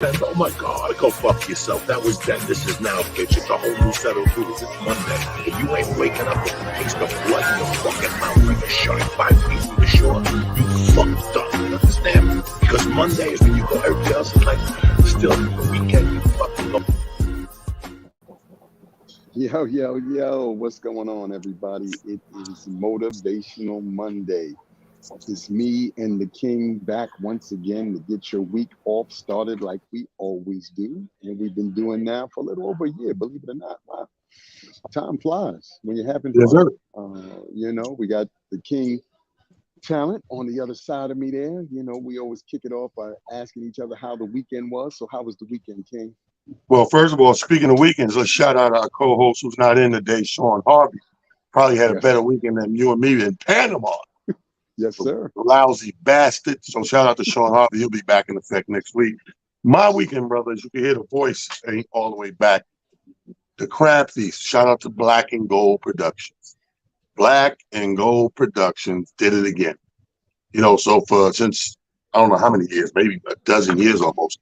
And oh my God, go fuck yourself. That was then. This is now, bitch. It's a whole new set of rules. It's Monday. If you ain't waking up with the taste of blood in your fucking mouth like a shark 5 feet from the shore, you fucked up. You understand? Because Monday is when you go, everything else is like, still the weekend, you fucking go. Yo, yo, yo, what's going on, everybody? It is Motivational Monday. It's me and the King back once again to get your week off started like we always do. And we've been doing now for a little over a year, believe it or not. Wow, time flies when you're having Yes, fun. sir. We got the King talent on the other side of me there. We always kick it off by asking each other how the weekend was. So, how was the weekend, King? Well, first of all, speaking of weekends, let's shout out our co-host who's not in today, Sean Harvey. Probably had a better Yes. weekend than you and me in Panama. Yes, sir. Lousy bastard. So shout out to Sean Harvey. He'll be back in effect next week. My weekend, brothers, you can hear the voice ain't all the way back. The Crab Feast. Shout out to Black and Gold Productions. Black and Gold Productions did it again. So since I don't know how many years, maybe a dozen years almost,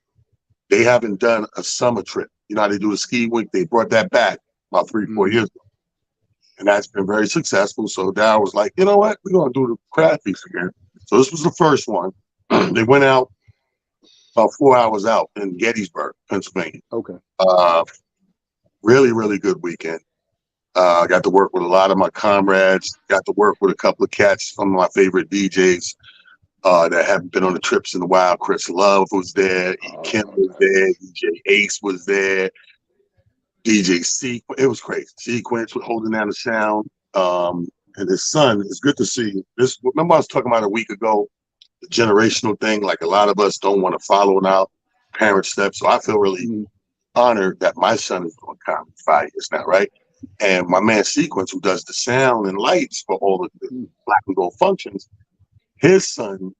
they haven't done a summer trip. You know how they do a ski week? They brought that back about 3-4 years ago. And that's been very successful. So Dow was like, you know what? We're going to do the Crab Feast again. So this was the first one. They went out about 4 hours out in Gettysburg, Pennsylvania. Okay. Really, really good weekend. I got to work with a lot of my comrades. Got to work with a couple of cats, some of my favorite DJs that haven't been on the trips in a while. Chris Love was there. Kim was there. DJ Ace was there. DJ Sequence. It was crazy. Sequence was holding down the sound. And his son, it's good to see. Remember I was talking about a week ago, the generational thing, like a lot of us don't want to follow in our parents' steps. So I feel really honored that my son is doing comedy 5 years now, right? And my man Sequence, who does the sound and lights for all of the Black and Gold functions, his son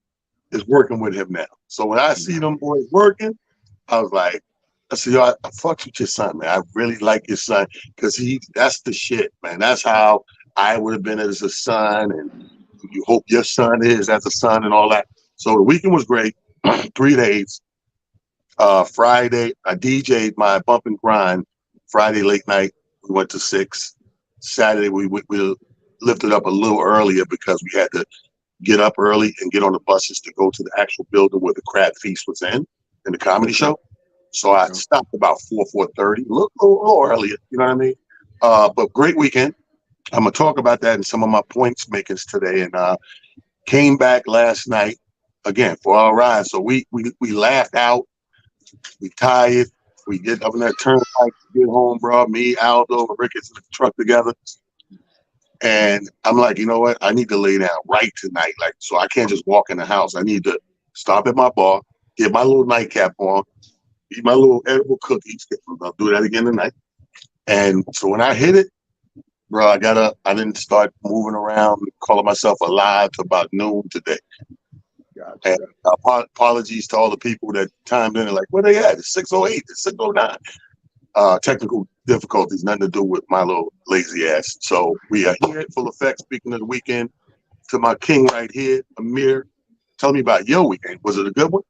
is working with him now. So when I see them boys working, I was like, I said, yo, I fucks with your son, man. I really like your son because that's the shit, man. That's how I would have been as a son, and you hope your son is as a son and all that. So the weekend was great. 3 days. Friday, I DJ'd my bump and grind. Friday late night, we went to 6. Saturday, we lifted up a little earlier because we had to get up early and get on the buses to go to the actual building where the Crab Feast was in the comedy show. So I stopped about 4:30, a little earlier, you know what I mean? But great weekend. I'm going to talk about that in some of my points makers today. And came back last night, again, for our ride. So we laughed out. We tired. We get up in that turnpike to get home, bro. Me, Aldo, and Ricketts in the truck together. And I'm like, you know what? I need to lay down right tonight. Like, so I can't just walk in the house. I need to stop at my bar, get my little nightcap on, eat my little edible cookies. I'll do that again tonight. And so when I hit it, bro, I didn't start moving around, calling myself alive to about noon today. Gotcha. And apologies to all the people that timed in and like, where they at? It's 6:08, it's 6:09. Technical difficulties, nothing to do with my little lazy ass. So we are here at full effect. Speaking of the weekend, to my king right here, Amir, tell me about your weekend. Was it a good one?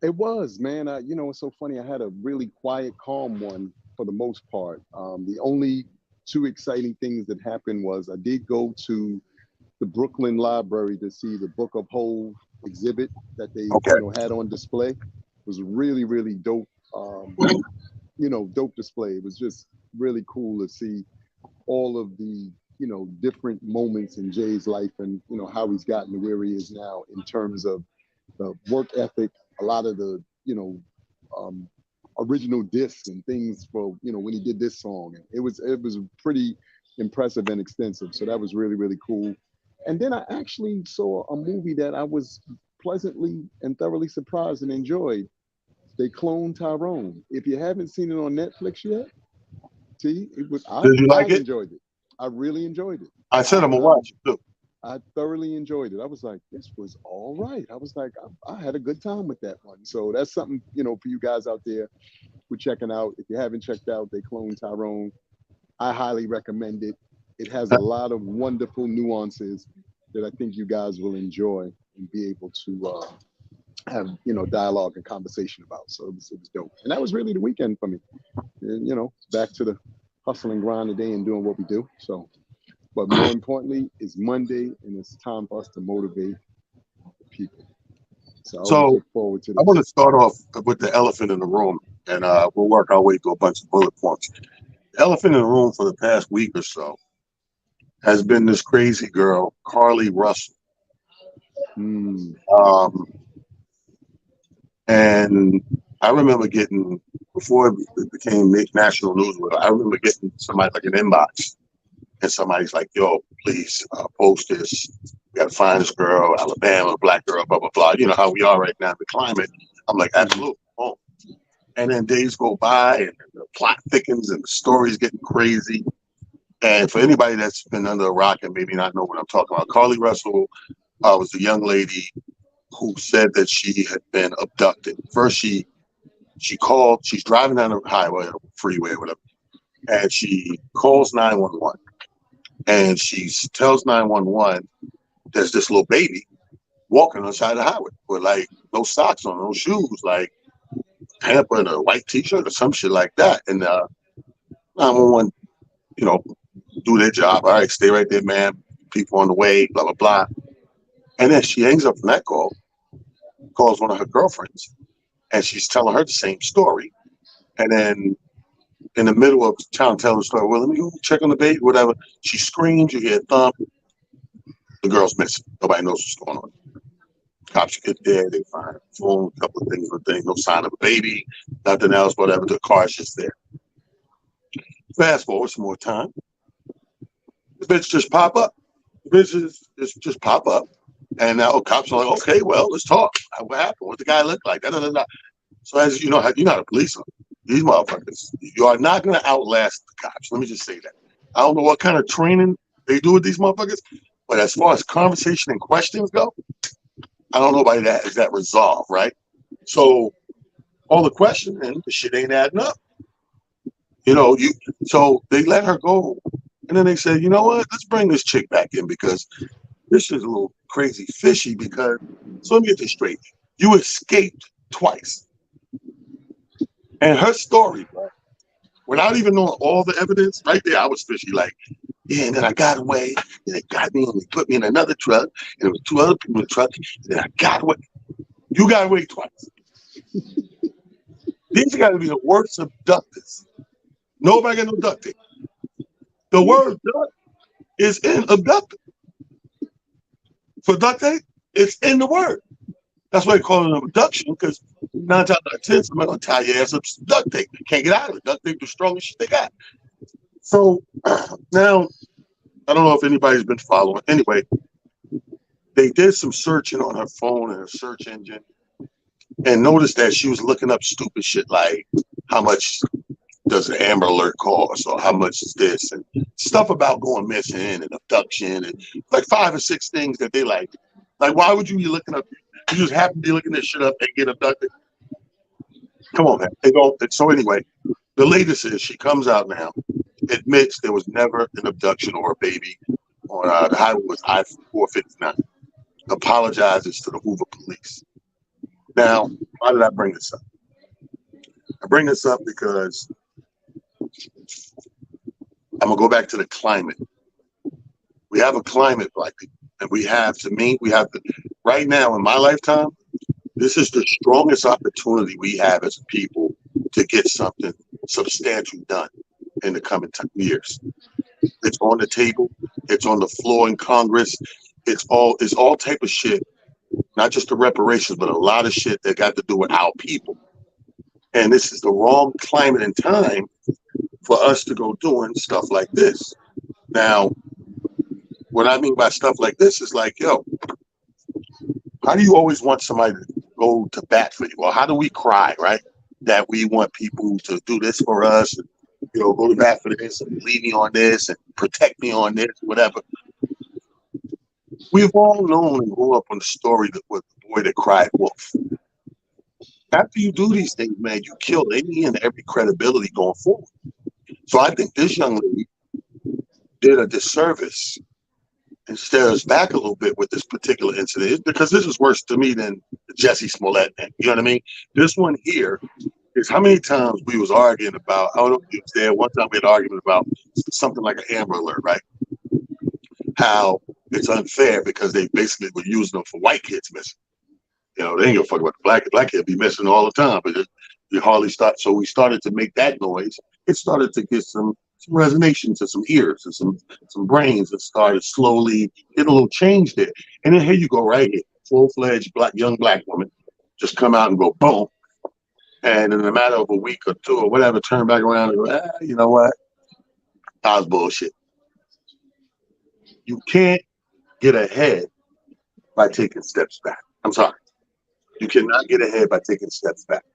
It was, man. It's so funny. I had a really quiet, calm one for the most part. The only two exciting things that happened was I did go to the Brooklyn Library to see the Book of Hove exhibit that they had on display. It was really, really dope. Dope display. It was just really cool to see all of the different moments in Jay's life and how he's gotten to where he is now in terms of the work ethic, a lot of the original discs and things for when he did this song. It was pretty impressive and extensive. So that was really, really cool. And then I actually saw a movie that I was pleasantly and thoroughly surprised and enjoyed. They Cloned Tyrone. If you haven't seen it on Netflix yet, see, Did you I like it? enjoyed it. I really enjoyed it. I said I'm gonna watch it too. I thoroughly enjoyed it. I was like, this was all right. I was like, I had a good time with that one. So that's something, for you guys out there who checking out. If you haven't checked out They Clone Tyrone, I highly recommend it. It has a lot of wonderful nuances that I think you guys will enjoy and be able to have, dialogue and conversation about. So it was dope, and that was really the weekend for me. And, back to the hustle and grind today and doing what we do. So, but more importantly, it's Monday and it's time for us to motivate people. So I always So look forward to I want to this. start off with the elephant in the room, and we'll work our way through a bunch of bullet points. The elephant in the room for the past week or so has been this crazy girl, Carly Russell. Mm, Um, and I remember getting, before it became national news, I remember getting somebody like an inbox, and somebody's like, yo, please post this. We got to find this girl, Alabama, black girl, blah, blah, blah. You know how we are right now, the climate. I'm like, mhm. absolutely. Oh. And then days go by, and the plot thickens, and the story's getting crazy. And for anybody that's been under a rock and maybe not know what I'm talking about, Carly Russell was the young lady who said that she had been abducted. First, she called. She's driving down the highway, or freeway, or whatever, and she calls 911. And she tells 911 there's this little baby walking on the side of the highway with like no socks on, no shoes, like pamper and a white t-shirt or some shit like that. And 911, do their job. All right, stay right there, man. People on the way, blah, blah, blah. And then she hangs up from that call, calls one of her girlfriends, and she's telling her the same story. And then in the middle of town telling the story, well, let me go check on the baby, whatever. She screams, you hear a thump. The girl's missing. Nobody knows what's going on. Cops get there, they find a phone, a couple of things, no sign of a baby, nothing else, whatever. The car's just there. Fast forward some more time. The bitch just pop up. The bitch just pop up. And now cops are like, okay, well, let's talk. What happened? What the guy look like? Da, da, da, da. So as you know, you're not a policeman. These motherfuckers, you are not going to outlast the cops. Let me just say that. I don't know what kind of training they do with these motherfuckers, but as far as conversation and questions go, I don't know nobody that is that resolved, right? So all the questioning, the shit ain't adding up. So they let her go. And then they said, you know what? Let's bring this chick back in because this is a little crazy fishy so let me get this straight. You escaped twice. And her story, without even knowing all the evidence, right there, I was fishy. Like, yeah, and then I got away, and they got me, and they put me in another truck, and there was two other people in the truck, and then I got away. You got away twice. These got to be the worst abductors. Nobody got no abducted. The word duck is in abducted. For duct tape, it's in the word. That's why they call it an abduction, because 9 times out of 10, somebody gonna tie your ass up with duct tape. You can't get out of it. Duct tape, the strongest shit they got. So now, I don't know if anybody's been following. Anyway, they did some searching on her phone and her search engine, and noticed that she was looking up stupid shit like how much does an Amber Alert cost, or how much is this, and stuff about going missing and abduction, and like 5 or 6 things that they like. Like, why would you be looking up? You just happen to be looking this shit up and get abducted. Come on, man. So anyway, the latest is she comes out now, admits there was never an abduction or a baby on the highway was I-459. Apologizes to the Hoover police. Now, why did I bring this up? I bring this up because I'm gonna go back to the climate. We have a climate, black people, and we have to, right now in my lifetime, this is the strongest opportunity we have as a people to get something substantial done in the coming years. It's on the table. It's on the floor in Congress. It's all type of shit, not just the reparations, but a lot of shit that got to do with our people. And this is the wrong climate and time for us to go doing stuff like this. Now, what I mean by stuff like this is like, yo, how do you always want somebody to go to bat for you? Or how do we cry, right? That we want people to do this for us, and, go to bat for this, and leave me on this, and protect me on this, whatever. We've all known and grew up on the story with the boy that cried wolf. After you do these things, man, you kill any and every credibility going forward. So I think this young lady did a disservice and stare us back a little bit with this particular incident, because this is worse to me than Jesse Smollett. You know what I mean? This one here is how many times we was arguing about. I don't know if you was there. One time we had an argument about something like an Amber Alert, right? How it's unfair because they basically were using them for white kids missing. You know, they ain't gonna fuck about the black kid be missing all the time, but you hardly start. So we started to make that noise. It started to get some resonation to some ears and some brains. It started slowly getting a little change there. And then here you go, right here, full-fledged young black woman, just come out and go boom. And in a matter of a week or two or whatever, turn back around and go, you know what? That was bullshit. You can't get ahead by taking steps back. I'm sorry. You cannot get ahead by taking steps back.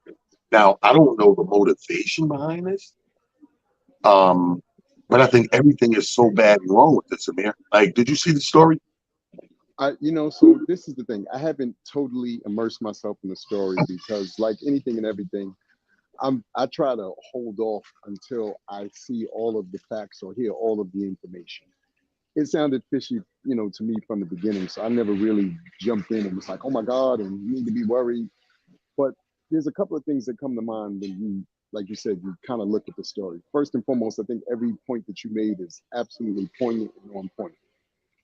Now, I don't know the motivation behind this. But I think everything is so bad and wrong with this, Amir. Like, did you see the story? So this is the thing. I haven't totally immersed myself in the story because, like anything and everything, I try to hold off until I see all of the facts or hear all of the information. It sounded fishy, to me from the beginning, so I never really jumped in and was like, "Oh my God," and you need to be worried. But there's a couple of things that come to mind when you, like you said, you kind of look at the story. First and foremost, I think every point that you made is absolutely poignant and on point.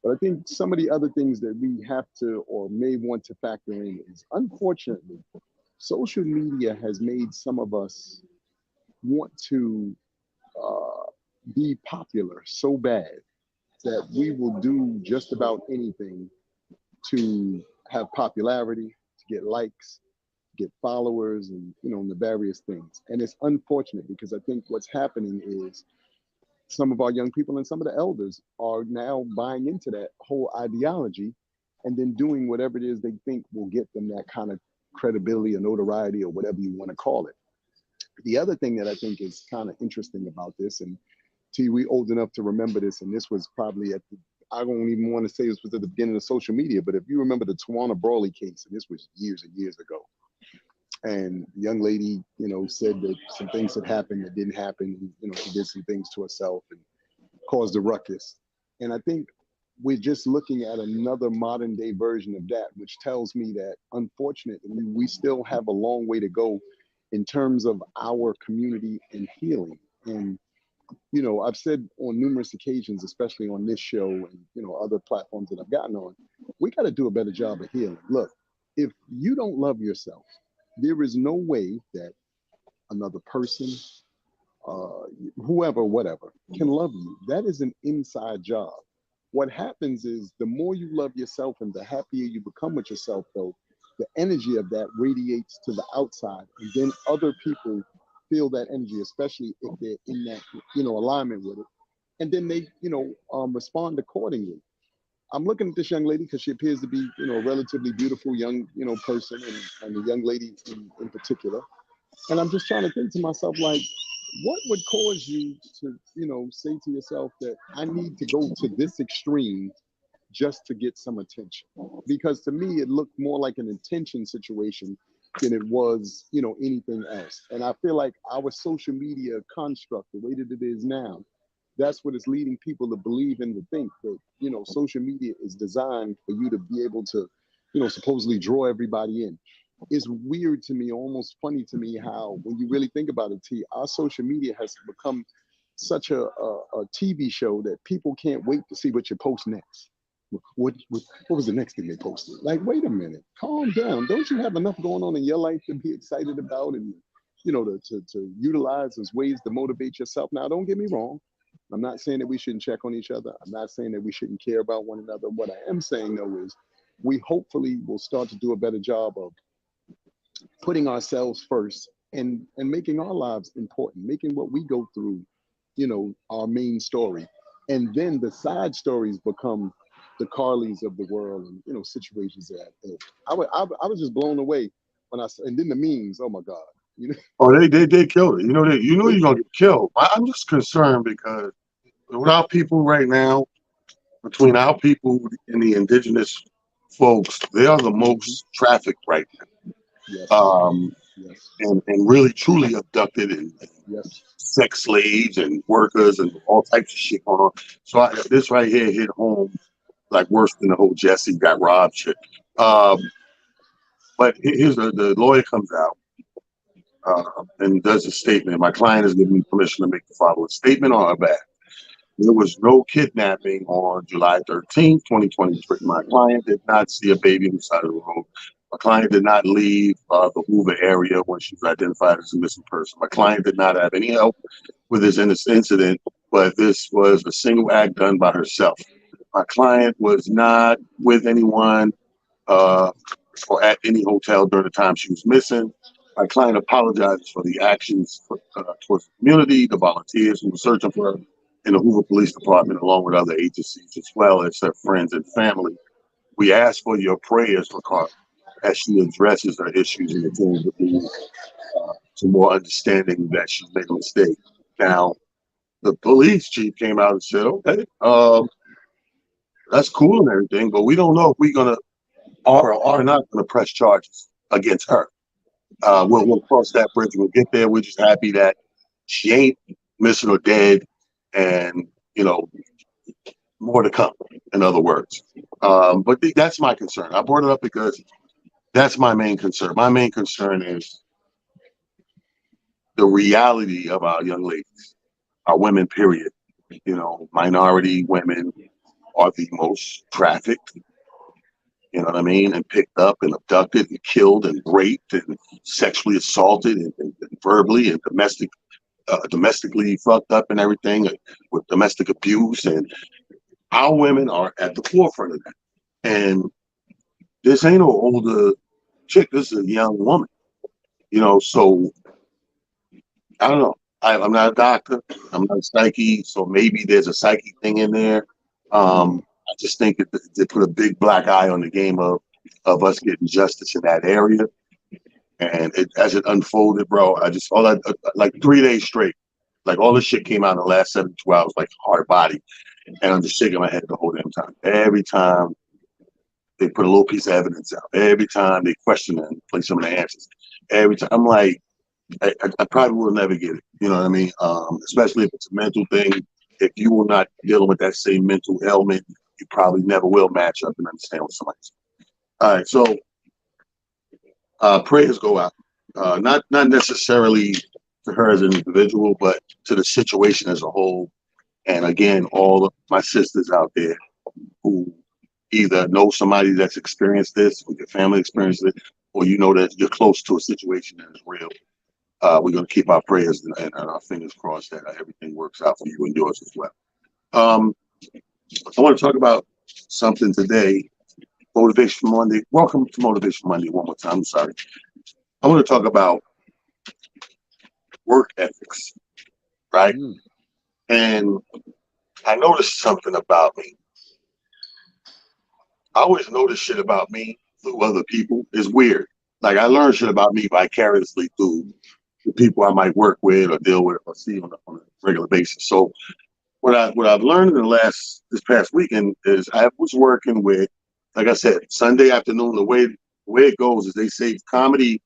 But I think some of the other things that we have to or may want to factor in is, unfortunately, social media has made some of us want to be popular so bad that we will do just about anything to have popularity, to get likes, get followers, and the various things. And it's unfortunate because I think what's happening is some of our young people and some of the elders are now buying into that whole ideology and then doing whatever it is they think will get them that kind of credibility or notoriety or whatever you want to call it. The other thing that I think is kind of interesting about this, and T, we old enough to remember this, and this was probably I don't even want to say this was at the beginning of social media, but if you remember the Tawana Brawley case, and this was years and years ago, and the young lady, said that some things had happened that didn't happen. She did some things to herself and caused a ruckus. And I think we're just looking at another modern day version of that, which tells me that unfortunately, we still have a long way to go in terms of our community and healing. And, I've said on numerous occasions, especially on this show and, other platforms that I've gotten on, we got to do a better job of healing. Look, if you don't love yourself, there is no way that another person, whoever, whatever, can love you. That is an inside job. What happens is the more you love yourself and the happier you become with yourself, though, the energy of that radiates to the outside. And then other people feel that energy, especially if they're in that, alignment with it. And then they, respond accordingly. I'm looking at this young lady because she appears to be, a relatively beautiful young, person, and a young lady in particular. And I'm just trying to think to myself, like, what would cause you to, say to yourself that I need to go to this extreme just to get some attention? Because to me, it looked more like an attention situation than it was, anything else. And I feel like our social media construct, the way that it is now, that's what is leading people to believe and to think that, social media is designed for you to be able to, supposedly draw everybody in. It's weird to me, almost funny to me, how when you really think about it, T, our social media has become such a TV show that people can't wait to see what you post next. What was the next thing they posted? Like, wait a minute, calm down. Don't you have enough going on in your life to be excited about and, to utilize as ways to motivate yourself? Now, don't get me wrong. I'm not saying that we shouldn't check on each other. I'm not saying that we shouldn't care about one another. What I am saying, though, is we hopefully will start to do a better job of putting ourselves first and making our lives important, making what we go through, our main story. And then the side stories become the Carlys of the world and, situations that I was just blown away when and then the memes, oh my God. Oh, they killed it. You're gonna get killed. I'm just concerned because with our people right now, between our people and the indigenous folks, they are the most trafficked right now. Yes. Yes. And really truly abducted and yes. sex slaves and workers and all types of shit going on. So this right here hit home like worse than the whole Jesse got robbed shit. Um, but here's the lawyer comes out and does a statement. My client has given me permission to make the following statement on her behalf. There was no kidnapping on July 13th, 2023. My client did not see a baby on the side of the road. My client did not leave the Hoover area when she was identified as a missing person. My client did not have any help with this incident, but this was a single act done by herself. My client was not with anyone or at any hotel during the time she was missing. My client apologizes for the actions towards the community, the volunteers who were searching for her, and the Hoover Police Department, along with other agencies, as well as her friends and family. We ask for your prayers for Carla as she addresses her issues and continues to be to more understanding that she made a mistake. Now, the police chief came out and said, okay, that's cool and everything, but we don't know if we're going to or are not going to press charges against her. We'll cross that bridge. We'll get there. We're just happy that she ain't missing or dead, and more to come. In other words, but that's my concern. I brought it up because that's my main concern. My main concern is the reality of our young ladies, our women. Period. Minority women are the most trafficked. You know what I mean? And picked up and abducted and killed and raped and sexually assaulted and verbally and domestically fucked up and everything with domestic abuse. And our women are at the forefront of that. And this ain't an older chick. This is a young woman. So I don't know. I'm not a doctor. I'm not a psyche. So maybe there's a psyche thing in there. I just think they put a big black eye on the game of us getting justice in that area. And as it unfolded, bro, like 3 days straight, like all this shit came out in the last 72 hours, like hard body. And I'm just shaking my head the whole damn time. Every time they put a little piece of evidence out, every time they question it and play some of the answers, every time I'm like, I probably will never get it. You know what I mean? Especially if it's a mental thing. If you were not dealing with that same mental ailment, you probably never will match up and understand what somebody's saying. All right, so prayers go out, not necessarily to her as an individual, but to the situation as a whole. And again, all of my sisters out there who either know somebody that's experienced this, or your family experienced it, or that you're close to a situation that is real. We're going to keep our prayers and our fingers crossed that everything works out for you and yours as well. I want to talk about something today. Motivation Monday. Welcome to Motivation Monday one more time. I'm sorry. I want to talk about work ethics, right? And I noticed something about me. I always notice shit about me through other people. It's weird. Like I learn shit about me vicariously through the people I might work with or deal with or see on a regular basis. So what I've learned in this past weekend is I was working with, like I said, Sunday afternoon. The way it goes is they say comedy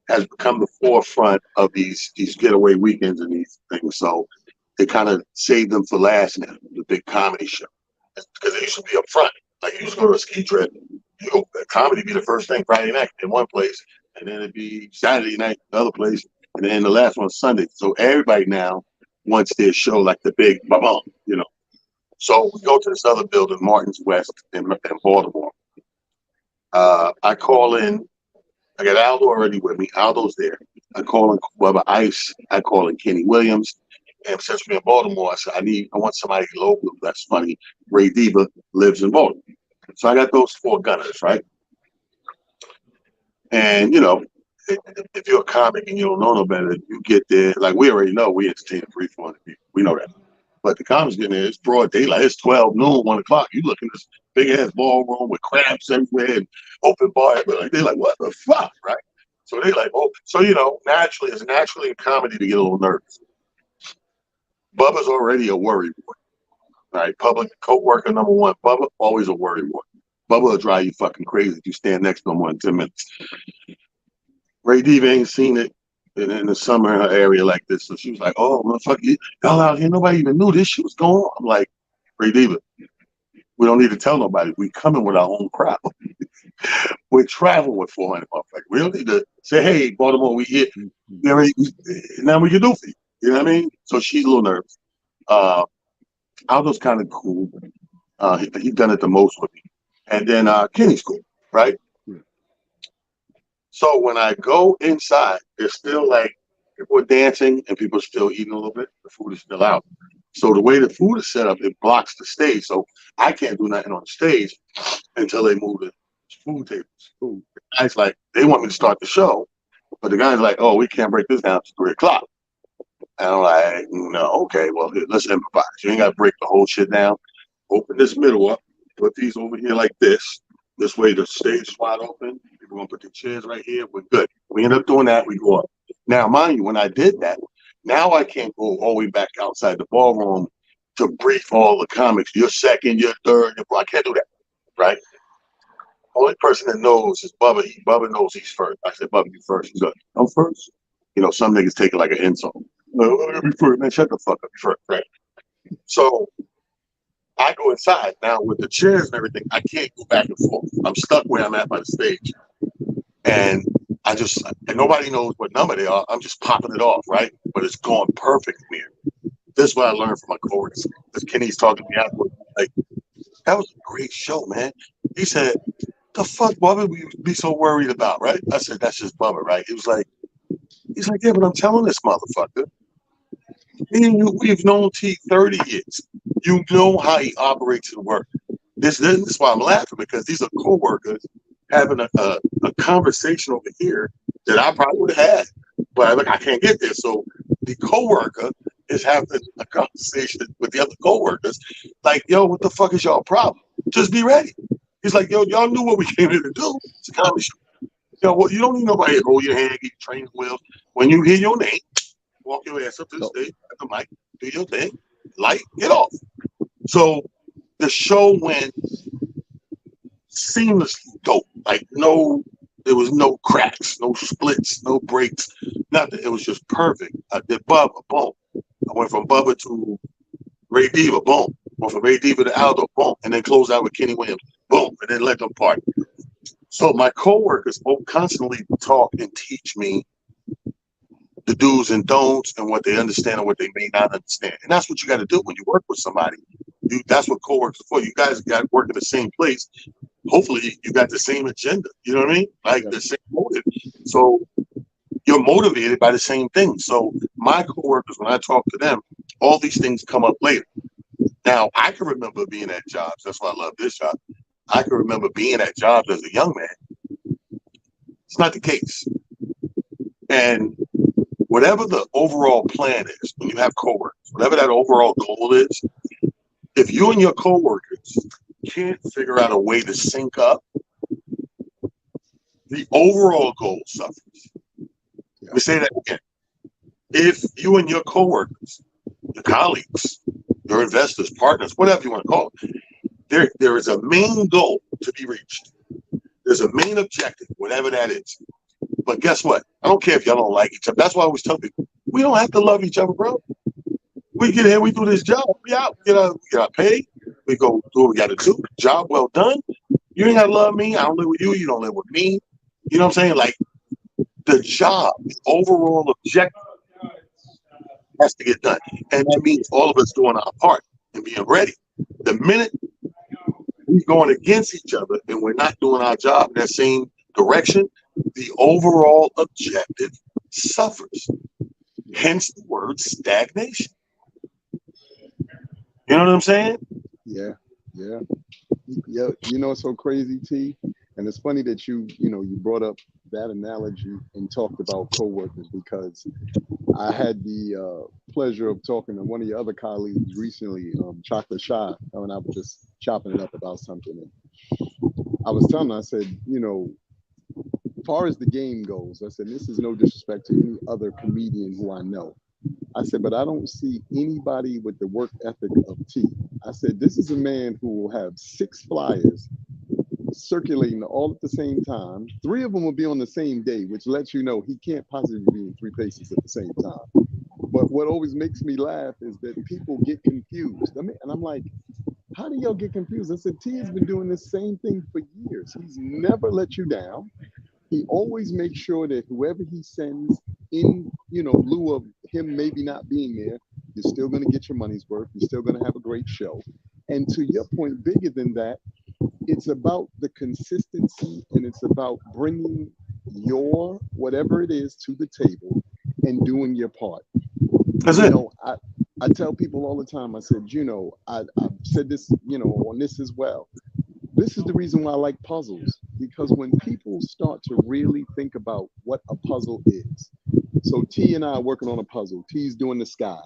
has become the forefront of these getaway weekends and these things. So they kind of save them for last now, the big comedy show, because it used to be up front. Like you used to go to a ski trip, comedy be the first thing Friday night in one place, and then it'd be Saturday night the other place, and then the last one Sunday. So everybody now wants their show like the big ba-bum, So we go to this other building, Martin's West in Baltimore. I call in. I got Aldo already with me. Aldo's there. I call in Bubba Ice. I call in Kenny Williams. And since we're in Baltimore, I said, I want somebody local that's funny. Ray Diva lives in Baltimore. So I got those 4 gunners, right? And, if you're a comic and you don't know no better, you get there. Like we already know, we entertain 300-400 people. We know that. But the comics getting there, it's broad daylight. It's 12 noon, 1 o'clock. You look in this big ass ballroom with crabs everywhere and open bar. But they're like, what the fuck, right? So they like, oh, so naturally, it's naturally in comedy to get a little nervous. Bubba's already a worry boy. All right, public co-worker number 1, Bubba, always a worry boy. Bubba will drive you fucking crazy if you stand next to him 1 in 10 minutes. Ray Diva ain't seen it in the summer in her area like this. So she was like, oh, motherfucker, y'all out here, nobody even knew this shit was going on. I'm like, Ray Diva, We don't need to tell nobody. We coming with our own crowd. We're traveling with 400 motherfuckers. We don't need to say, hey, Baltimore, we here. You know what I mean? Now we can do for you. You know what I mean? So she's a little nervous. Aldo's kind of cool. He done it the most with me. And then Kenny's cool, right? So when I go inside, there's still like people are dancing and people are still eating a little bit. The food is still out. So the way the food is set up, it blocks the stage. So I can't do nothing on the stage until they move the food tables. The guys like, they want me to start the show, but the guy's like, oh, we can't break this down to 3:00. And I'm like, no, okay, well, let's improvise. You ain't got to break the whole shit down. Open this middle up, put these over here like this. This way the stage is wide open. People gonna put the chairs right here. We're good. We end up doing that, we go up. Now, mind you, when I did that, now I can't go all the way back outside the ballroom to brief all the comics. You're second, you're third. I can't do that, right? Only person that knows is Bubba. Bubba knows he's first. I said, Bubba, you first. He's like, I'm first. You know, some niggas take it like an insult. Man, shut the fuck up. You first, right? So I go inside. Now, with the chairs and everything, I can't go back and forth. I'm stuck where I'm at by the stage. And and nobody knows what number they are. I'm just popping it off, right? But it's going perfect here. This is what I learned from my coworkers. Because Kenny's talking to me afterwards, like, that was a great show, man. He said, the fuck, Bubba, we be so worried about, right? I said, that's just Bubba, right? He's like, yeah, but I'm telling this motherfucker. We've known T 30 years. You know how he operates and works. This is why I'm laughing, because these are coworkers having a conversation over here that I probably would have had, but I can't get there. So the coworker is having a conversation with the other coworkers, like, yo, what the fuck is y'all problem? Just be ready. He's like, yo, y'all knew what we came here to do. It's a comedy show. Yo, well, you don't need nobody to hold your hand, get training wheels. When you hear your name, walk your ass up to the stage, at the mic, do your thing, light, get off. So the show went seamlessly dope. Like, there was no cracks, no splits, no breaks, nothing. It was just perfect. I did Bubba, boom. I went from Bubba to Ray Diva, boom. Went from Ray Diva to Aldo, boom. And then closed out with Kenny Williams, boom. And then let them party. So my coworkers constantly talk and teach me the do's and don'ts and what they understand and what they may not understand. And that's what you got to do when you work with somebody. That's what coworkers are for. You guys got to work in the same place. Hopefully you got the same agenda. You know what I mean? Like the same motive. So you're motivated by the same thing. So my coworkers, when I talk to them, all these things come up later. Now, I can remember being at jobs. That's why I love this job. I can remember being at jobs as a young man. It's not the case. And whatever the overall plan is, when you have coworkers, whatever that overall goal is, if you and your coworkers can't figure out a way to sync up, the overall goal suffers. Let me say that again. If you and your coworkers, your colleagues, your investors, partners, whatever you want to call it, there is a main goal to be reached. There's a main objective, whatever that is. But guess what? I don't care if y'all don't like each other. That's why I always tell people, we don't have to love each other, bro. We get here, we do this job, we out, get our pay, we go do what we got to do. Job well done. You ain't got to love me. I don't live with you. You don't live with me. You know what I'm saying? Like, the job, the overall objective has to get done. And that means all of us doing our part and being ready. The minute we're going against each other and we're not doing our job in that same direction, the overall objective suffers. Hence the word stagnation. You know what I'm saying? Yeah. You know, it's so crazy, T. And it's funny that you brought up that analogy and talked about coworkers, because I had the pleasure of talking to one of your other colleagues recently, Chocolate Shy, and I was just chopping it up about something. And I was telling her, I said, as far as the game goes, I said, this is no disrespect to any other comedian who I know. I said, but I don't see anybody with the work ethic of T. I said, this is a man who will have 6 flyers circulating all at the same time. 3 of them will be on the same day, which lets you know he can't possibly be in 3 places at the same time. But what always makes me laugh is that people get confused. And I'm like, How do y'all get confused? I said, T has been doing the same thing for years. He's never let you down. He always makes sure that whoever he sends in, lieu of him maybe not being there, you're still going to get your money's worth. You're still going to have a great show. And to your point, bigger than that, it's about the consistency and it's about bringing your whatever it is to the table and doing your part. That's it. I tell people all the time, I said, I've said this, on this as well. This is the reason why I like puzzles, because when people start to really think about what a puzzle is. So T and I are working on a puzzle. T's doing the sky.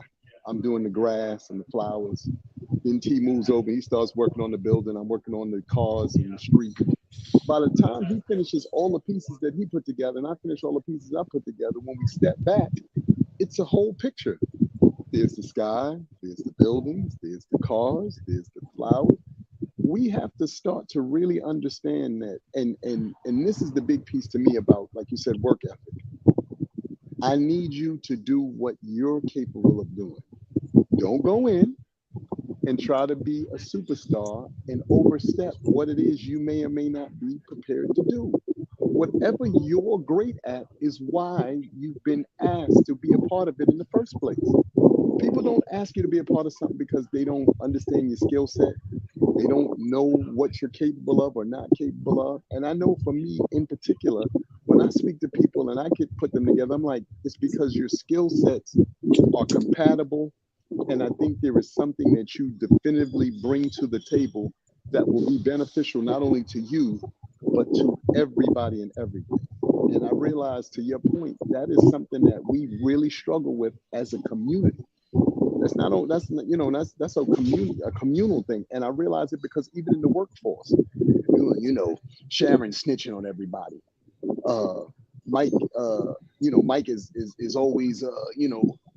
I'm doing the grass and the flowers. Then T moves over. He starts working on the building. I'm working on the cars and the street. By the time he finishes all the pieces that he put together, and I finish all the pieces I put together, when we step back, it's a whole picture. There's the sky, there's the buildings, there's the cars, there's the flowers. We have to start to really understand that, and this is the big piece to me about, like you said, work ethic. I need you to do what you're capable of doing. Don't go in and try to be a superstar and overstep what it is you may or may not be prepared to do. Whatever you're great at is why you've been asked to be a part of it in the first place. People don't ask you to be a part of something because they don't understand your skill set. They don't know what you're capable of or not capable of. And I know for me in particular, when I speak to people and I could put them together, I'm like, it's because your skill sets are compatible. And I think there is something that you definitively bring to the table that will be beneficial not only to you, but to everybody and everything. And I realize, to your point, that is something that we really struggle with as a community. That's a communal thing. And I realize it because even in the workforce, Sharon snitching on everybody. Mike, Mike is always,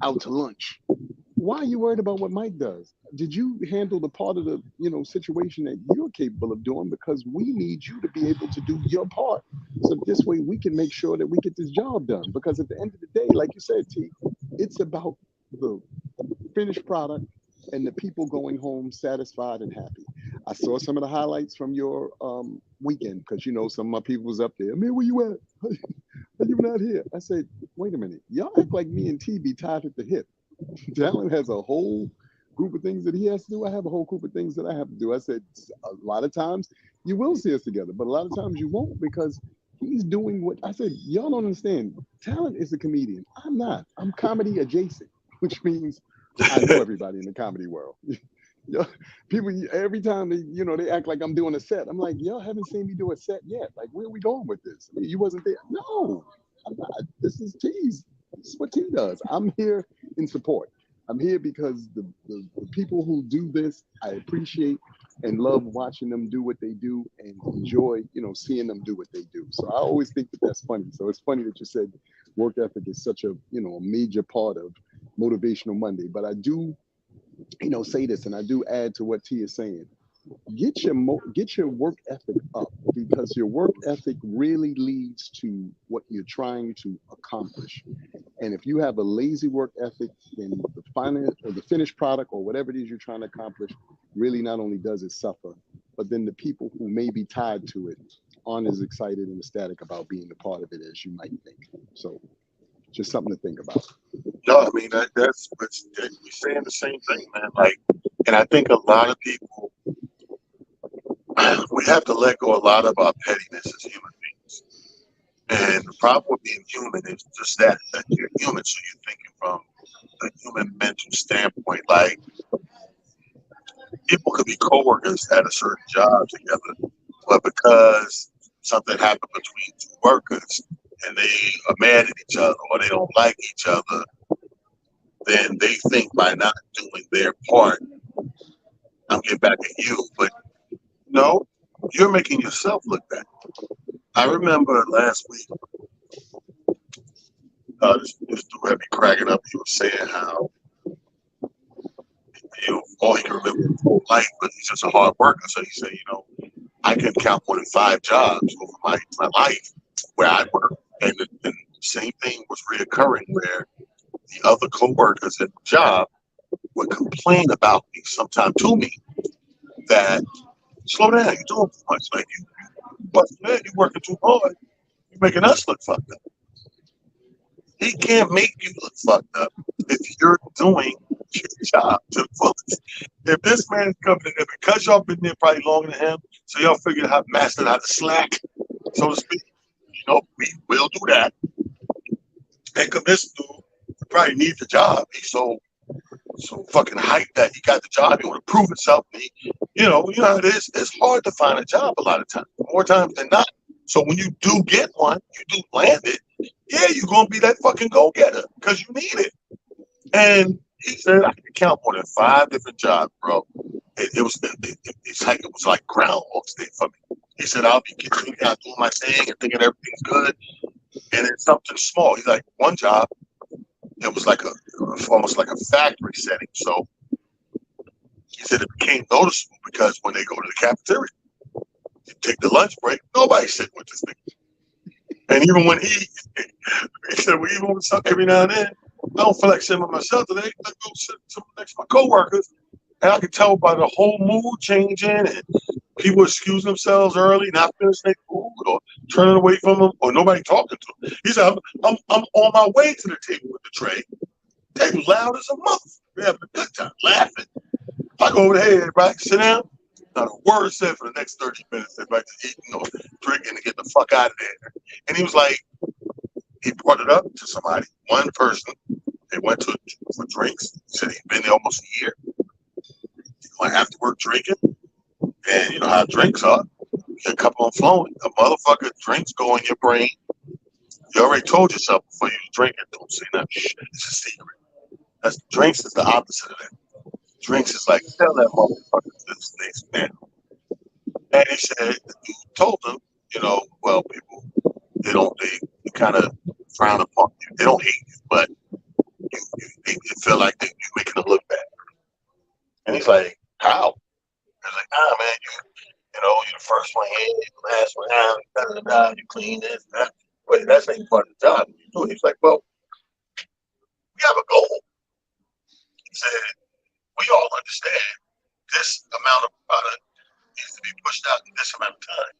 out to lunch. Why are you worried about what Mike does? Did you handle the part of the, situation that you're capable of doing? Because we need you to be able to do your part. So this way we can make sure that we get this job done. Because at the end of the day, like you said, T, it's about the finished product and the people going home satisfied and happy. I saw some of the highlights from your weekend because some of my people was up there. Man, where you at? Are you not here? I said, wait a minute. Y'all act like me and T be tied at the hip. Talent has a whole group of things that he has to do. I have a whole group of things that I have to do. I said, a lot of times you will see us together, but a lot of times you won't because he's doing what I said. Y'all don't understand. Talent is a comedian. I'm not. I'm comedy adjacent, which means I know everybody in the comedy world. People, every time they act like I'm doing a set. I'm like, y'all haven't seen me do a set yet. Like, where are we going with this? I mean, you wasn't there. No, I'm not. This is T's. This is what T does. I'm here in support. I'm here because the people who do this, I appreciate and love watching them do what they do and enjoy, seeing them do what they do. So I always think that that's funny. So it's funny that you said work ethic is such a, a major part of Motivational Monday. But I do, say this, and I do add to what T is saying. Get your work ethic up, because your work ethic really leads to what you're trying to accomplish. And if you have a lazy work ethic, then the final or the finished product or whatever it is you're trying to accomplish really not only does it suffer, but then the people who may be tied to it aren't as excited and ecstatic about being a part of it as you might think. So just something to think about. No, I mean that's you're saying the same thing, man. Like, and I think a lot of people, we have to let go a lot of our pettiness as human beings. And the problem with being human is just that you're human, so you're thinking from a human mental standpoint. Like, people could be coworkers at a certain job together, but because something happened between two workers and they are mad at each other or they don't like each other, then they think by not doing their part, I'm getting back at you. But no, you're making yourself look bad. I remember last week, this dude had me cracking up. He was saying how all he can remember his whole life, but he's just a hard worker. So he said, I can count more than 5 jobs over my life where I work. And the same thing was reoccurring where the other co-workers at the job would complain about me, sometimes to me, that slow down. You're doing too much. Like but man, you're working too hard. You're making us look fucked up. He can't make you look fucked up if you're doing your job to the fullest. If this man is coming in there because y'all been there probably longer than him, so y'all figured out mastered how to slack, so to speak. We will do that. And cause this dude probably needs the job. He's so fucking hyped that he got the job. He want to prove himself. You know how it is. It's hard to find a job a lot of times, more times than not. So when you do get one, you do land it. Yeah, you're gonna be that fucking go-getter because you need it. And he said I can count more than 5 different jobs, bro. It was like Groundhog Day for me. He said I'll be getting out doing my thing and thinking everything's good, and it's something small. He's like one job. It was like almost like a factory setting. So he said it became noticeable because when they go to the cafeteria, you take the lunch break, nobody's sitting with this nigga. And even when he said, well, even when it's every now and then, I don't feel like sitting by myself today. Let's go sit next to my coworkers. And I could tell by the whole mood changing and people excuse themselves early, not finishing their food or turning away from them or nobody talking to them. He said, I'm on my way to the table with the tray. They was loud as a mother. We're having a good time, laughing. I go over there, hey, everybody, sit down. Not a word said for the next 30 minutes. Everybody just eating or drinking to get the fuck out of there. And he was like, he brought it up to somebody, one person. They went for drinks. He said he'd been there almost a year. Like after work drinking. And you know how drinks are. You get a couple of them flowing. A motherfucker drinks go in your brain. You already told yourself before you drink it. Don't say nothing. Shh, it's a secret. Drinks is the opposite of that. Drinks is like, tell that motherfucker this next man. And he said, you told them, well, people, they kind of frown upon you. They don't hate you, but they feel like you're making them look bad. And he's like, how? He's like, man, you're the first one in, you're the last one out, you clean this, that. Wait, that's ain't part of the job. He's like, well, we have a goal. He said, we all understand this amount of product needs to be pushed out in this amount of time.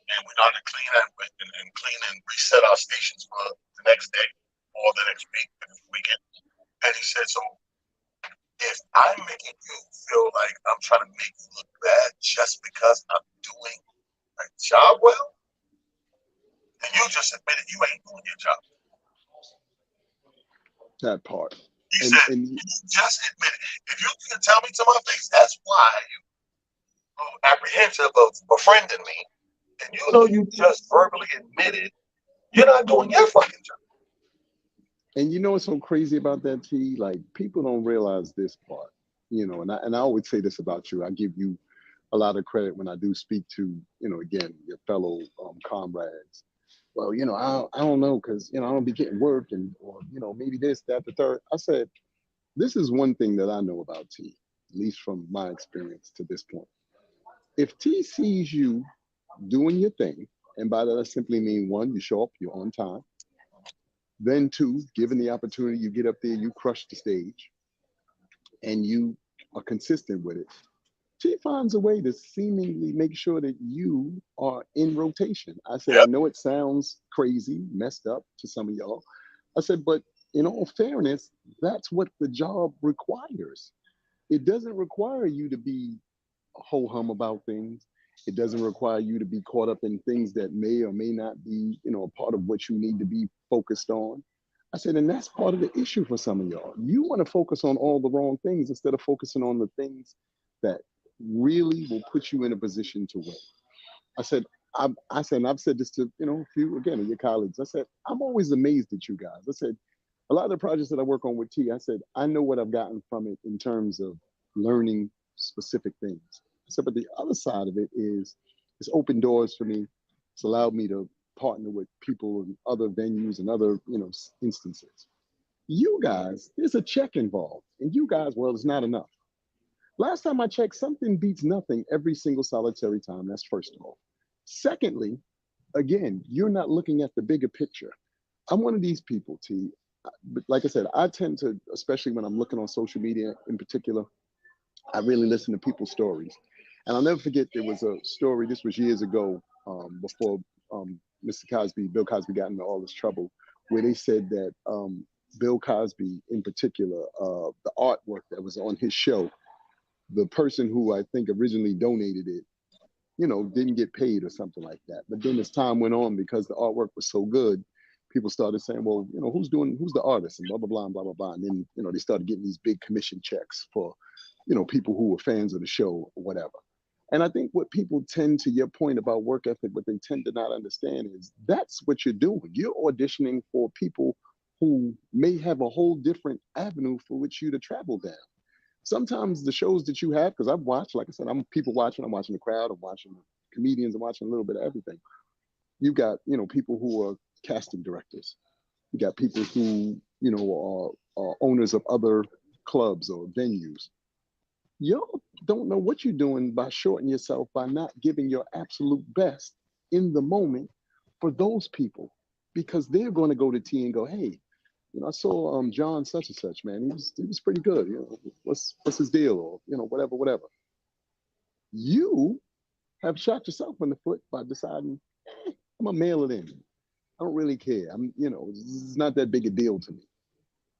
And we know how to clean that and clean and reset our stations for the next day or the next week, the next weekend. And he said, so if I'm making you feel like I'm trying to make you look bad just because I'm doing my job well, then you just admitted you ain't doing your job. That part. He said, you just admit it. If you can tell me to my face, that's why you're apprehensive of befriending me, and you just verbally admitted you're not doing your fucking job. And you know what's so crazy about that, T? Like, people don't realize this part, and I always say this about you. I give you a lot of credit when I do speak to, again, your fellow comrades. Well, I don't know, because, I don't be getting work or maybe this, that, the third. I said, this is one thing that I know about T, at least from my experience to this point. If T sees you doing your thing, and by that I simply mean, 1, you show up, you're on time. Then 2, given the opportunity, you get up there, you crush the stage, and you are consistent with it. She finds a way to seemingly make sure that you are in rotation. I said, I know it sounds crazy, messed up to some of y'all. I said, but in all fairness, that's what the job requires. It doesn't require you to be ho-hum about things. It doesn't require you to be caught up in things that may or may not be, a part of what you need to be focused on. I said, and that's part of the issue for some of y'all. You want to focus on all the wrong things instead of focusing on the things that really will put you in a position to win. I said, and I've said this to, a few, again, of your colleagues. I said, I'm always amazed at you guys. I said, a lot of the projects that I work on with T, I said, I know what I've gotten from it in terms of learning specific things. I said, but the other side of it is it's opened doors for me. It's allowed me to partner with people in other venues and other, instances. You guys, there's a check involved. And you guys, well, it's not enough. Last time I checked, something beats nothing every single solitary time. That's first of all. Secondly, again, you're not looking at the bigger picture. I'm one of these people, T. But like I said, I tend to, especially when I'm looking on social media in particular, I really listen to people's stories. And I'll never forget, there was a story, this was years ago, before Bill Cosby got into all this trouble, where they said that Bill Cosby in particular, the artwork that was on his show, the person who I think originally donated it, didn't get paid or something like that. But then as time went on, because the artwork was so good, people started saying, well, who's the artist, and blah, blah, blah, and blah, blah, blah. And then, they started getting these big commission checks for, people who were fans of the show or whatever. And I think what people tend, to your point about work ethic, what they tend to not understand is that's what you're doing. You're auditioning for people who may have a whole different avenue for which you to travel down. Sometimes the shows that you have, because I've watched, like I said, I'm people watching, I'm watching the crowd, I'm watching comedians, I'm watching a little bit of everything. You got, people who are casting directors. You got people who, are owners of other clubs or venues. Y'all don't know what you're doing by shorting yourself, by not giving your absolute best in the moment for those people, because they're going to go to T and go, hey, I saw John such and such, man. He was pretty good. What's his deal, or whatever. You have shot yourself in the foot by deciding, I'm gonna mail it in. I don't really care. It's not that big a deal to me.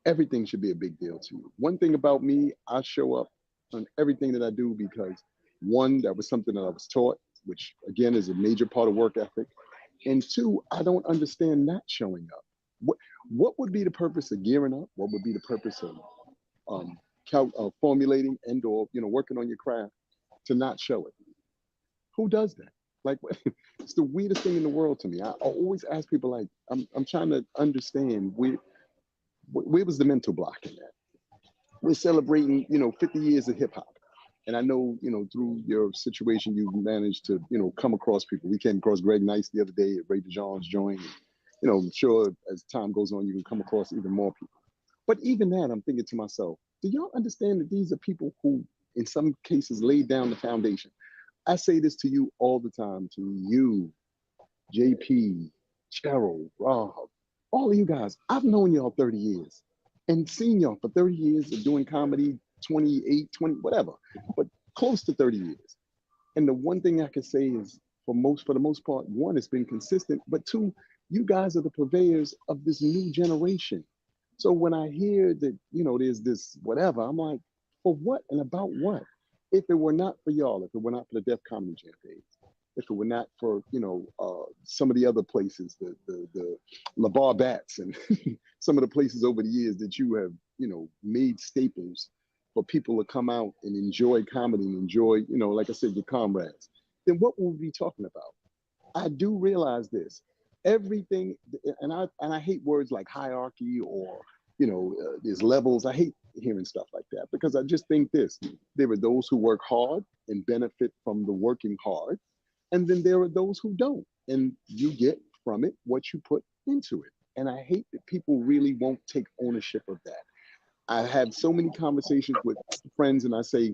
Everything should be a big deal to you. One thing about me, I show up on everything that I do because, one, that was something that I was taught, which again is a major part of work ethic. And two, I don't understand not showing up. What would be the purpose of gearing up? What would be the purpose of formulating and or working on your craft to not show it? Who does that? Like, it's the weirdest thing in the world to me. I always ask people, like, I'm trying to understand where was the mental block in that? We're celebrating 50 years of hip hop. And I know, through your situation, you've managed to, come across people. We came across Greg Nice the other day at Ray DeJean's joint. I'm sure as time goes on, you can come across even more people. But even that, I'm thinking to myself, do y'all understand that these are people who, in some cases, laid down the foundation? I say this to you all the time, to you, JP, Cheryl, Rob, all of you guys. I've known y'all 30 years and seen y'all for 30 years of doing comedy, 28, 20, whatever, but close to 30 years. And the one thing I can say is, for the most part, one, it's been consistent, but two, you guys are the purveyors of this new generation. So when I hear that, there's this whatever, I'm like, for what and about what? If it were not for y'all, if it were not for the Def Comedy Jam days, if it were not for, some of the other places, the LeVar Bats and some of the places over the years that you have, made staples for people to come out and enjoy comedy and enjoy, like I said, your comrades, then what will we be talking about? I do realize this. Everything, and I hate words like hierarchy or, there's levels. I hate hearing stuff like that because I just think there are those who work hard and benefit from the working hard. And then there are those who don't. And you get from it what you put into it. And I hate that people really won't take ownership of that. I have so many conversations with friends and I say,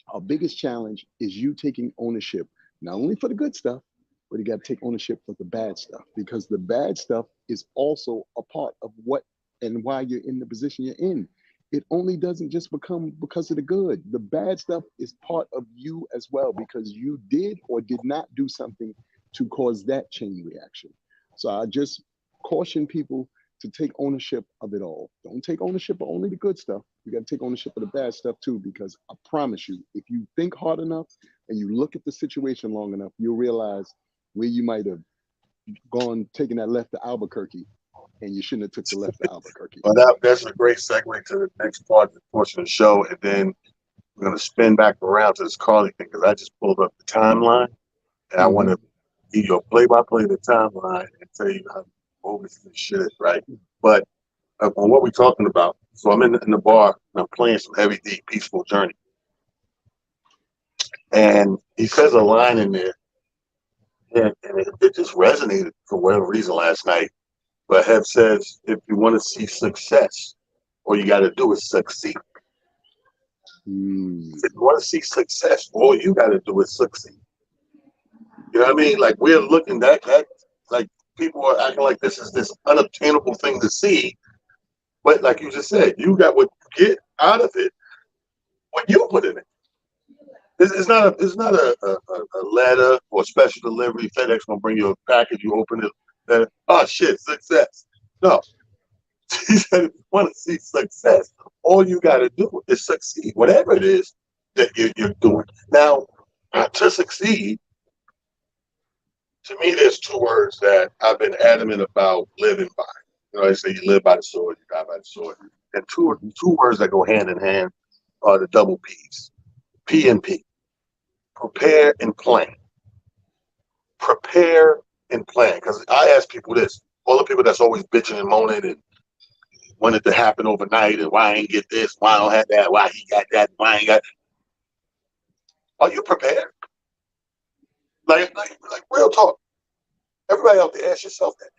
our biggest challenge is you taking ownership, not only for the good stuff, but you got to take ownership for the bad stuff, because the bad stuff is also a part of what and why you're in the position you're in. It only doesn't just become because of the good. The bad stuff is part of you as well, because you did or did not do something to cause that chain reaction. So I just caution people to take ownership of it all. Don't take ownership of only the good stuff. You got to take ownership of the bad stuff too, because I promise you, if you think hard enough and you look at the situation long enough, you'll realize where you might have taken that left to Albuquerque, and you shouldn't have took the left to Albuquerque. Well, that's a great segue to the next portion of the show, and then we're going to spin back around to this Carly thing, because I just pulled up the timeline, and I want to give you a play-by-play of the timeline and tell you how bogus this shit is, right? But on what we're talking about, so I'm in the bar, and I'm playing some Heavy D, Peaceful Journey, and he says a line in there, and it just resonated for whatever reason last night. But Hev says, if you want to see success, all you got to do is succeed. If you want to see success, all you got to do is succeed. You know what I mean? Like, we're looking at like people are acting like this is this unobtainable thing to see. But like you just said, you got what you get out of it when you put in it. It's not a letter or special delivery. FedEx gonna bring you a package. You open it. Then, oh shit, success. No, he said, if you want to see success, all you got to do is succeed, whatever it is that you're doing. Now, to succeed, to me, there's two words that I've been adamant about living by. You know, they say you live by the sword, you die by the sword. And two words that go hand in hand are the double P's. P and P. Prepare and plan. Prepare and plan. Because I ask people this, all the people that's always bitching and moaning and want it to happen overnight and why I ain't get this, why I don't have that, why he got that, why I ain't got. Are you prepared? Like real talk. Everybody out there, ask yourself that.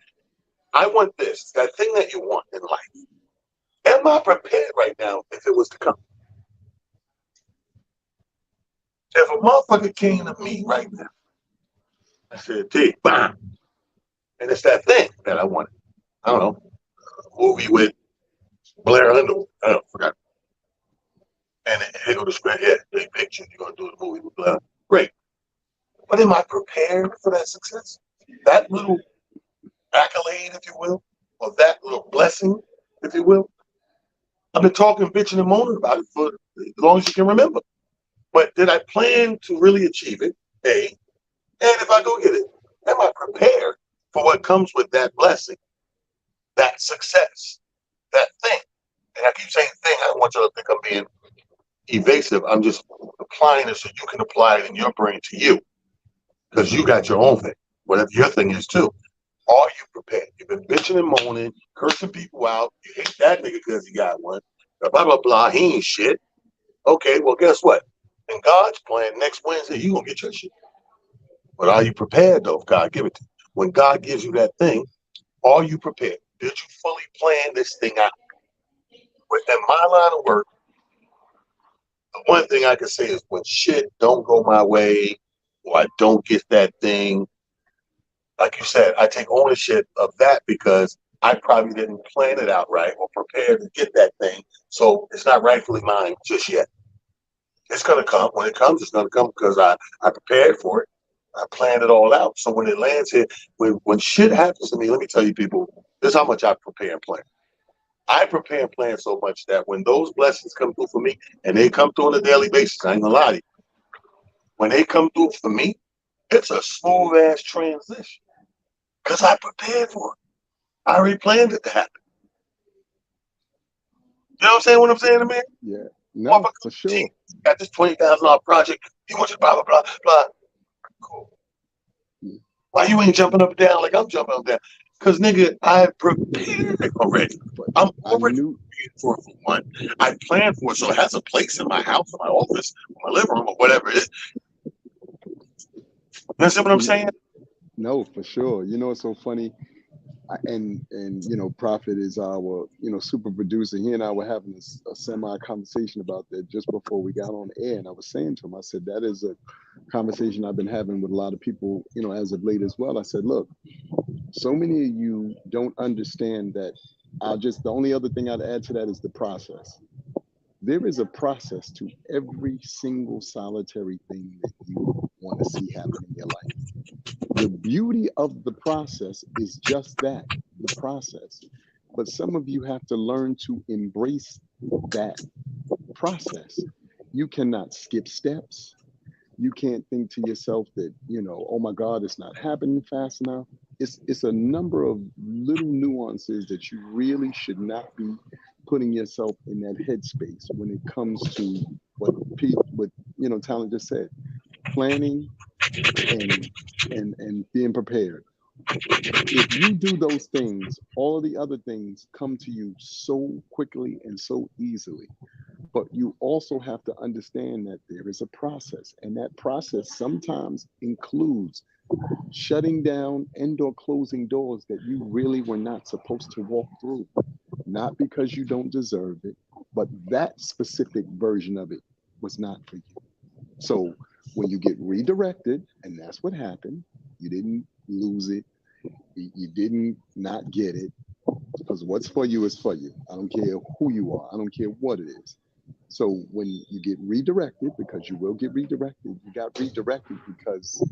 I want this, that thing that you want in life. Am I prepared right now if it was to come? If a motherfucker came to me right now, I said, "Dig, bam," and it's that thing that I wanted. I don't know, a movie with Blair Underwood. I don't know, forgot. And here go the script. Yeah, big picture. You're gonna do the movie with Blair. Great. But am I prepared for that success? That little accolade, if you will, or that little blessing, if you will. I've been talking, bitching, and moaning about it for as long as you can remember. But did I plan to really achieve it? A. And if I do get it, am I prepared for what comes with that blessing, that success, that thing? And I keep saying thing. I don't want you to think I'm being evasive. I'm just applying it so you can apply it in your brain to you. Because you got your own thing, whatever your thing is too. Are you prepared? You've been bitching and moaning, cursing people out. You hate that nigga because he got one. Blah, blah, blah. He ain't shit. Okay, well, guess what? In God's plan, next Wednesday, you going to get your shit. But are you prepared, though, if God give it to you? When God gives you that thing, are you prepared? Did you fully plan this thing out? Within my line of work, the one thing I can say is when shit don't go my way or I don't get that thing, like you said, I take ownership of that because I probably didn't plan it out right or prepare to get that thing. So it's not rightfully mine just yet. It's going to come. When it comes, it's going to come because I prepared for it. I planned it all out. So when it lands here, when shit happens to me, let me tell you people, this is how much I prepare and plan. I prepare and plan so much that when those blessings come through for me, and they come through on a daily basis, I ain't gonna lie to you. When they come through for me, it's a smooth ass transition. Because I prepared for it. I already planned it to happen. You know what I'm saying? What I'm saying to me? Yeah. No, for sure. Got this $20,000 project. He wants you blah, blah, blah, blah. Cool. Why you ain't jumping up and down like I'm jumping up and down? Because, nigga, I prepared already. I'm already prepared for one. I planned for it, so it has a place in my house, in my office, my living room, or whatever it is. You understand what I'm saying? No, for sure. You know, it's so funny. And you know, Prophet is our, you know, super producer. He and I were having a semi conversation about that just before we got on air. And I was saying to him, I said, that is a conversation I've been having with a lot of people, you know, as of late as well. I said, look, so many of you don't understand that. The only other thing I'd add to that is the process. There is a process to every single solitary thing that you want to see happen in your life. The beauty of the process is just that, the process. But some of you have to learn to embrace that process. You cannot skip steps. You can't think to yourself that, you know, oh my God, it's not happening fast enough. It's a number of little nuances that you really should not be putting yourself in that headspace when it comes to what you know, Talent just said, planning and being prepared. If you do those things, all of the other things come to you so quickly and so easily. But you also have to understand that there is a process, and that process sometimes includes shutting down and/or closing doors that you really were not supposed to walk through. Not because you don't deserve it, but that specific version of it was not for you. So when you get redirected, and that's what happened, you didn't lose it, you didn't not get it, because what's for you is for you. I don't care who you are, I don't care what it is. So when you get redirected, because you will get redirected, you got redirected because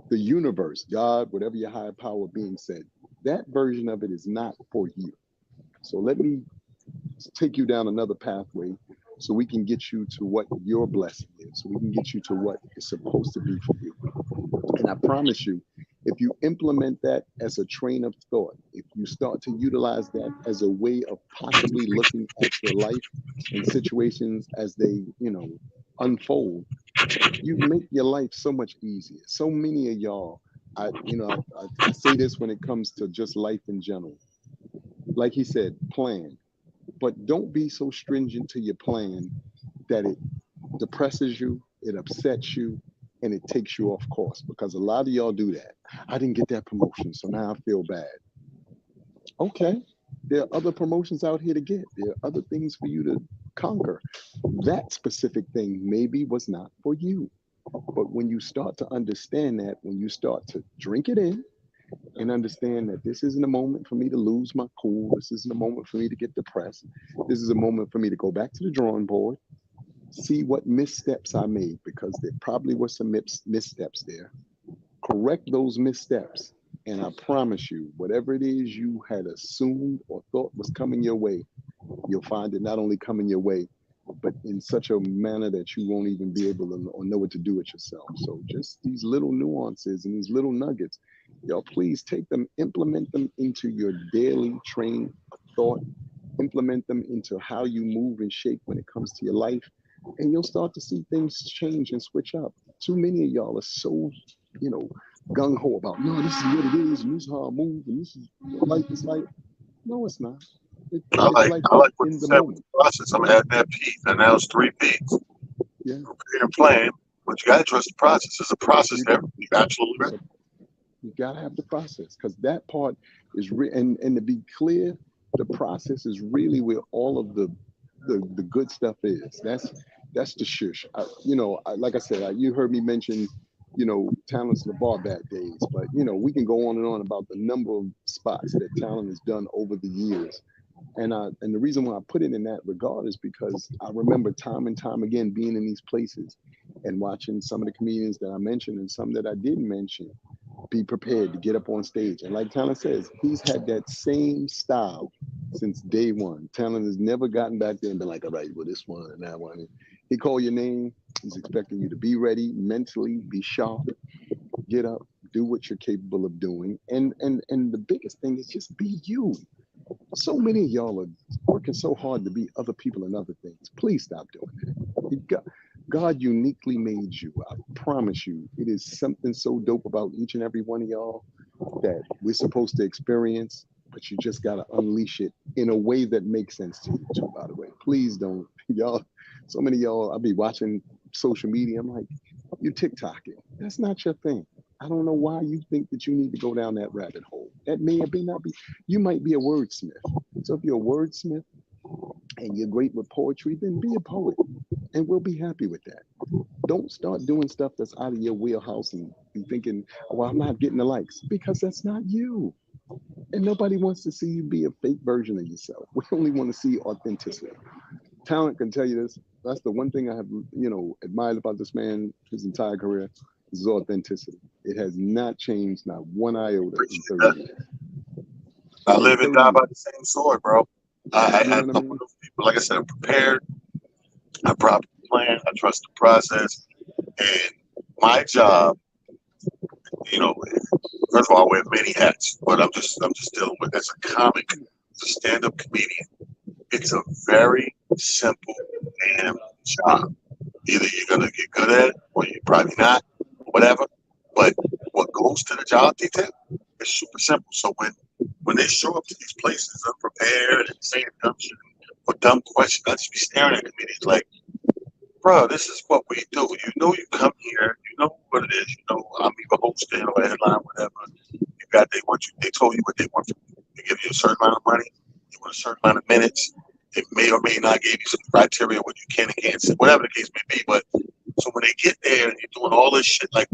the universe, God, whatever your higher power being said, that version of it is not for you. So let me take you down another pathway so we can get you to what your blessing is, so we can get you to what is supposed to be for you. And I promise you, if you implement that as a train of thought, if you start to utilize that as a way of possibly looking at your life and situations as they, unfold, you make your life so much easier. So many of y'all, I say this when it comes to just life in general. Like he said, plan, but don't be so stringent to your plan that it depresses you, it upsets you, and it takes you off course. Because a lot of y'all do that. I didn't get that promotion, so now I feel bad. Okay, there are other promotions out here to get. There are other things for you to conquer. That specific thing maybe was not for you. But when you start to understand that, when you start to drink it in and understand that this isn't a moment for me to lose my cool, this isn't a moment for me to get depressed, this is a moment for me to go back to the drawing board, see what missteps I made, because there probably were some missteps there. Correct those missteps. And I promise you, whatever it is you had assumed or thought was coming your way, you'll find it not only coming your way, but in such a manner that you won't even be able to or know what to do with yourself. So just these little nuances and these little nuggets, y'all, please take them, implement them into your daily train of thought, implement them into how you move and shape when it comes to your life, and you'll start to see things change and switch up. Too many of y'all are so, gung ho about, no, this is what it is, and this is how I move, and this is what life is like. No, it's not. It's like I that like what you in the said with moment. the process. I'm adding that P, and now it's 3Ps. Yeah. Prepare and plan, but you gotta trust the process. It's a process You, there. You're absolutely it's right. a, you gotta have the process, because that part is and to be clear, the process is really where all of the good stuff is. That's the shush. Like I said, you heard me mention, Talent's the bar back days, but we can go on and on about the number of spots that Talent has done over the years. And the reason why I put it in that regard is because I remember time and time again being in these places and watching some of the comedians that I mentioned and some that I didn't mention be prepared to get up on stage. And like Talent says, he's had that same style since day one. Talent has never gotten back there and been like, all right, well, this one and that one. And he call your name. He's expecting you to be ready mentally, be sharp, get up, do what you're capable of doing. And the biggest thing is just be you. So many of y'all are working so hard to be other people and other things. Please stop doing that. God uniquely made you. I promise you, it is something so dope about each and every one of y'all that we're supposed to experience, but you just got to unleash it in a way that makes sense to you, too, by the way. Please don't. Y'all, so many of y'all, I'll be watching social media. I'm like, you TikToking. That's not your thing. I don't know why you think that you need to go down that rabbit hole. That may or may not be. You might be a wordsmith. So if you're a wordsmith and you're great with poetry, then be a poet, and we'll be happy with that. Don't start doing stuff that's out of your wheelhouse and be thinking, well, I'm not getting the likes, because that's not you. And nobody wants to see you be a fake version of yourself. We only want to see authenticity. Talent can tell you this. That's the one thing I have, admired about this man his entire career is his authenticity. It has not changed, not one iota in Appreciate 30 that. years. I In live and 30 die by years. the same sword, bro. You know I'm what I one of mean? those people. Like I said, I'm prepared. I properly plan. I trust the process. And my job, you know, first of all, I wear many hats, but I'm just dealing with as a comic, as a stand-up comedian. It's a very simple damn job. Either you're gonna get good at it or you're probably not, whatever. But what goes to the job detail is super simple. So when they show up to these places unprepared and saying dumb shit or dumb questions, I just be staring at comedians like, bro, this is what we do. You know, you come here, you know what it is. You know, I'm either hosting or headline, whatever. They told you what they want from you. They give you a certain amount of money, you want a certain amount of minutes. They may or may not give you some criteria what you can and can't say, whatever the case may be. But so when they get there and you're doing all this shit, like,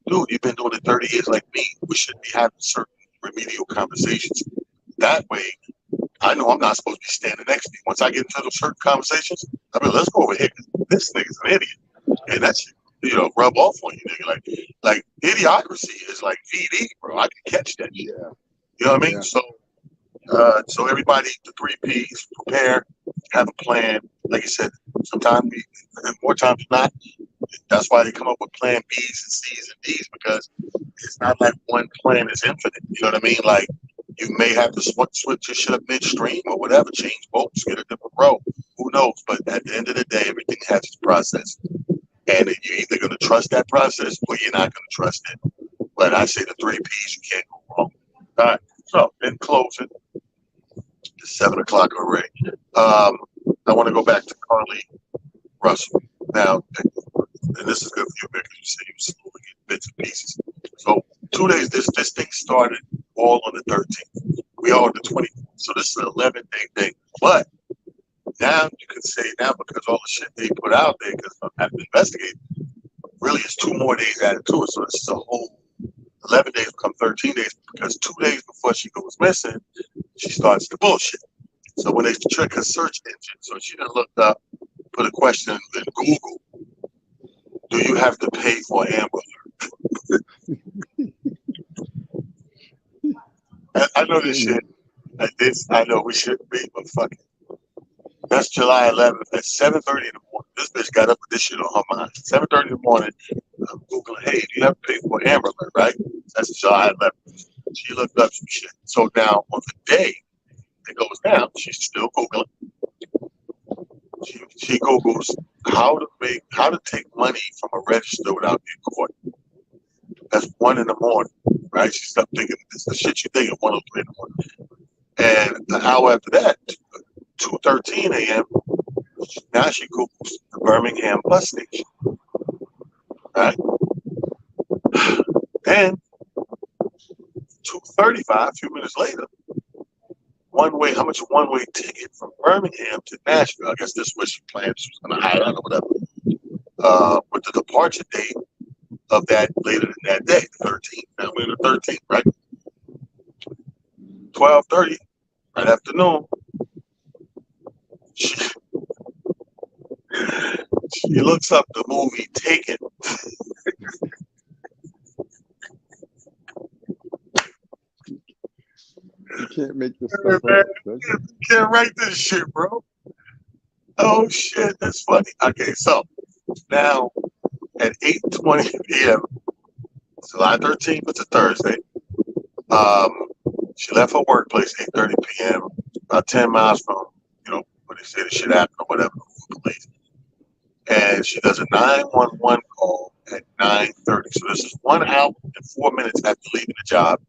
dude, you've been doing it 30 years like me, we should be having certain remedial conversations. That way, I know I'm not supposed to be standing next to you. Once I get into those certain conversations, I mean, let's go over here. 'Cause this nigga's an idiot, and that's rub off on you, nigga. Like idiocracy is like VD, bro. I can catch that shit. Yeah. You know what I mean? Yeah. So everybody, the three P's: prepare, have a plan. Like you said, sometimes more times than not, that's why they come up with plan B's and C's and D's, because it's not like one plan is infinite. You know what I mean? Like you may have to switch your shit up midstream or whatever, change boats, get a different road. Who knows? But at the end of the day, everything has its process. And you're either going to trust that process or you're not going to trust it. But I say the three P's, you can't go wrong. All right. So in closing, it's 7 o'clock already. I want to go back to Carly Russell. Now, and this is good for you because you said you slowly get bits and pieces. So 2 days, this thing started all on the 13th. We are on the 20th. So this is an 11-day thing. But now you can say now, because all the shit they put out there, because I've investigated, really it's 2 more days added to it. So this is a whole 11 days become 13 days, because 2 days before she goes missing, she starts the bullshit. So when they trick her search engine, so she done looked up, put a question in Google, do you have to pay for Amber Alert? I know this shit. I know we shouldn't be, but fuck it. That's July 11th at 7:30 in the morning. This bitch got up with this shit on her mind. 7:30 in the morning, I'm Googling, hey, do you have to pay for Amber Alert, right? That's July 11th. She looked up some shit. So now on the day it goes down, she's still Googling. She Googles how to take money from a register without being caught. That's 1 in the morning, right? She stopped thinking, it's the shit you think at 1:03 in the morning. And an hour after that, 2:13 a.m., now she Googles the Birmingham bus station. Right? Then 2:35, a few minutes later, how much a one-way ticket from Birmingham to Nashville? I guess this was she planned, she was gonna hide out or whatever. With the departure date of that later than that day, the 13th. Now we're in the 13th, right? 12:30, right afternoon. She looks up the movie Taken. You can't make this stuff up. You can't write this shit, bro. Oh shit, that's funny. Okay, so now at 8:20 p.m., July 13th, it's a Thursday. She left her workplace 8:30 p.m., about 10 miles from, where they say the shit happened or whatever, the police. And she does a 911 call at 9:30. So this is 1 hour and 4 minutes after leaving the job.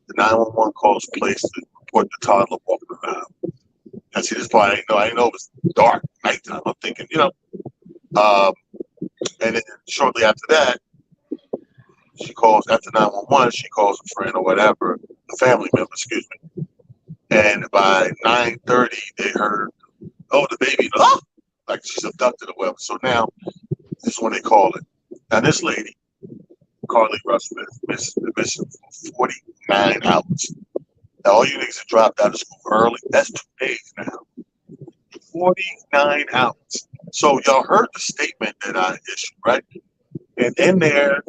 The 911 call is placed to report the toddler walking around. And see, this part, I didn't know it was dark, nighttime. I'm thinking, and then shortly after that, she calls, after 911, she calls a friend or whatever, a family member, excuse me. And by 9:30, they heard, oh, the baby, like she's abducted or whatever. So now, this is when they call it. Now, this lady, Carly Russell, is missing for 49 hours. Now, all you niggas that dropped out of school early, that's 2 days now. 49 hours. So y'all heard the statement that I issued, right? And in there,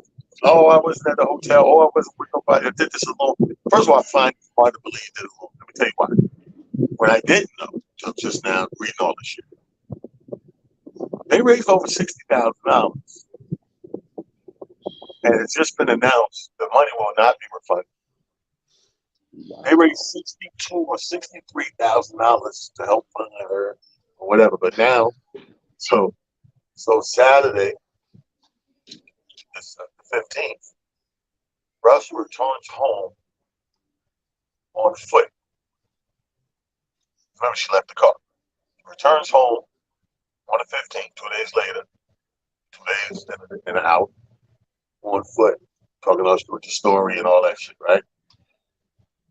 oh, I wasn't at the hotel. Oh, I wasn't with nobody. I did this alone. First of all, I find it hard to believe that alone. Let me tell you why. When I didn't know, till just now, reading all this shit, they raised over $60,000. And it's just been announced the money will not be refunded. Wow. They raised $62,000 or $63,000 to help fund her or whatever. But now, so Saturday, the 15th, Russell returns home on foot. Remember, she left the car. Returns home on the 15th, 2 days later, 2 days and an hour, on foot, talking to us with the story and all that shit, right?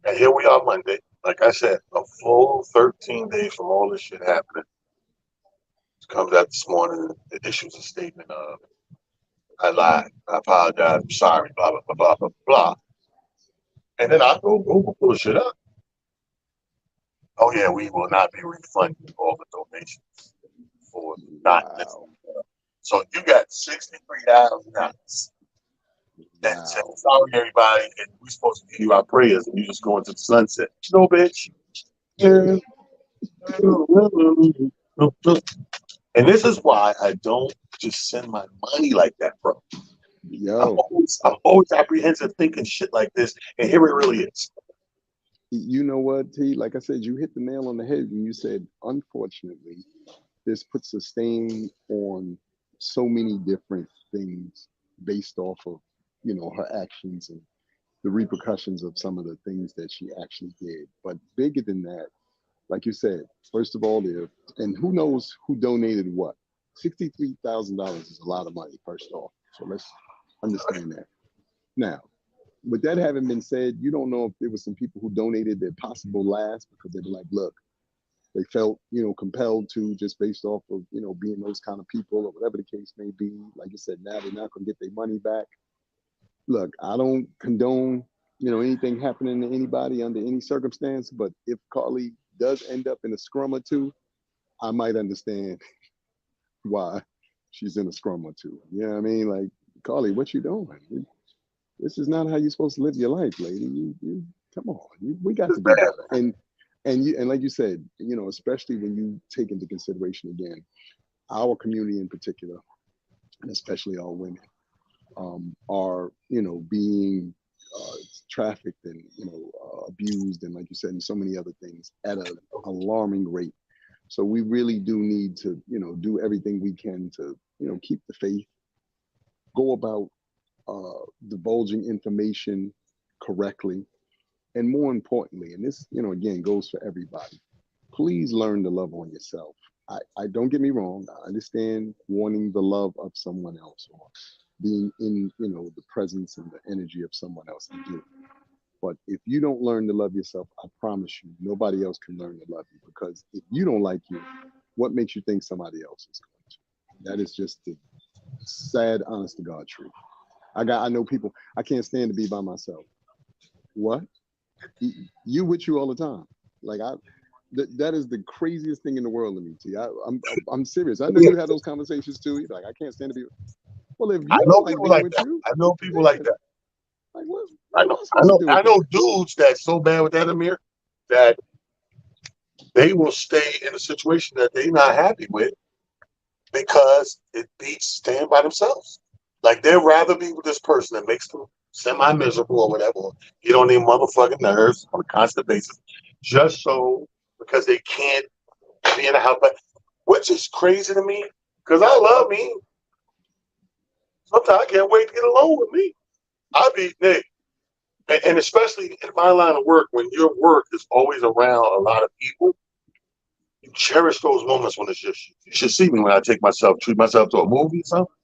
And here we are Monday. Like I said, a full 13 days from all this shit happening. She comes out this morning and issues a statement of, I lied, I apologize, I'm sorry, blah, blah, blah, blah, blah, blah. And then I go Google pull shit up. Oh yeah, we will not be refunding all the donations for not listening. Wow. So you got $63,000. And said, Wow. sorry everybody, and we're supposed to give you our prayers, and you just going to the sunset. No, bitch. And this is why I don't just send my money like that, bro. Yo, I'm always apprehensive thinking shit like this, and here it really is. you know what, T? Like I said, you hit the nail on the head when you said, unfortunately, this puts a stain on so many different things based off of, her actions and the repercussions of some of the things that she actually did. But bigger than that, like you said, first of all, there, and who knows who donated what? $63,000 is a lot of money, first off. So let's understand that. Now, with that having been said, you don't know if there was some people who donated their possible last because they were like, look, they felt, compelled to, just based off of, being those kind of people or whatever the case may be. Like you said, now they're not going to get their money back. Look, I don't condone, anything happening to anybody under any circumstance, but if Carly does end up in a scrum or two, I might understand why she's in a scrum or two. You know what I mean? Like, Carly, what you doing? This is not how you're supposed to live your life, lady. You come on. We got to do better. And like you said, especially when you take into consideration again, our community in particular, and especially our women, are being trafficked and abused, and like you said, and so many other things at an alarming rate. So we really do need to do everything we can to keep the faith, go about divulging information correctly, and more importantly, and this again goes for everybody, please learn to love on yourself. I don't get me wrong, I understand wanting the love of someone else or being in the presence and the energy of someone else. I do. But if you don't learn to love yourself, I promise you nobody else can learn to love you, because if you don't like you, what makes you think somebody else is going to? That is just the sad, honest to God truth. I know people, I can't stand to be by myself. What? You with you all the time. Like that is the craziest thing in the world to me. T. I'm serious. I know you had those conversations too. You're like, I can't stand to be. Well, if you I know don't like people being like with that. you, I know people like that. like what I am know, I I supposed to know, do I with know that? dudes that's so bad with that, Amir, that they will stay in a situation that they're not happy with because it beats staying by themselves. Like they'd rather be with this person that makes them semi-miserable or whatever, get on their motherfucking nerves on a constant basis, just so because they can't be in a house. But which is crazy to me, because I love me. Sometimes I can't wait to get alone with me. I be Nick. And especially in my line of work, when your work is always around a lot of people, you cherish those moments when it's just you. You should see me when I treat myself to a movie or something.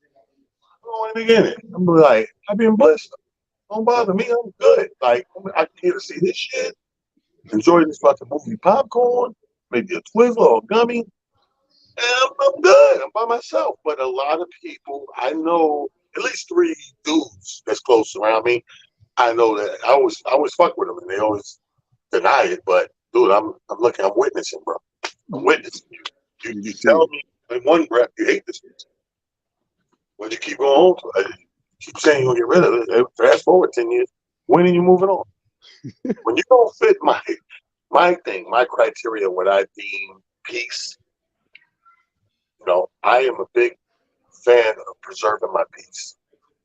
I don't want to be in it. I'm like, I've been blessed. Don't bother me. I'm good. Like, I'm here to see this shit, enjoy this fucking movie popcorn, maybe a Twizzler or a gummy, and I'm good. I'm by myself. But a lot of people, I know at least three dudes that's close around me. I know that I always fuck with them, and they always deny it. But dude, I'm looking, I'm witnessing, bro. I'm witnessing you. You You can you see tell it. me in one breath you hate this bitch, but you keep going on. Keep saying you're gonna get rid of it. Fast forward 10 years, when are you moving on? When you don't fit my thing, my criteria, what I deem peace, I am a big fan of preserving my peace.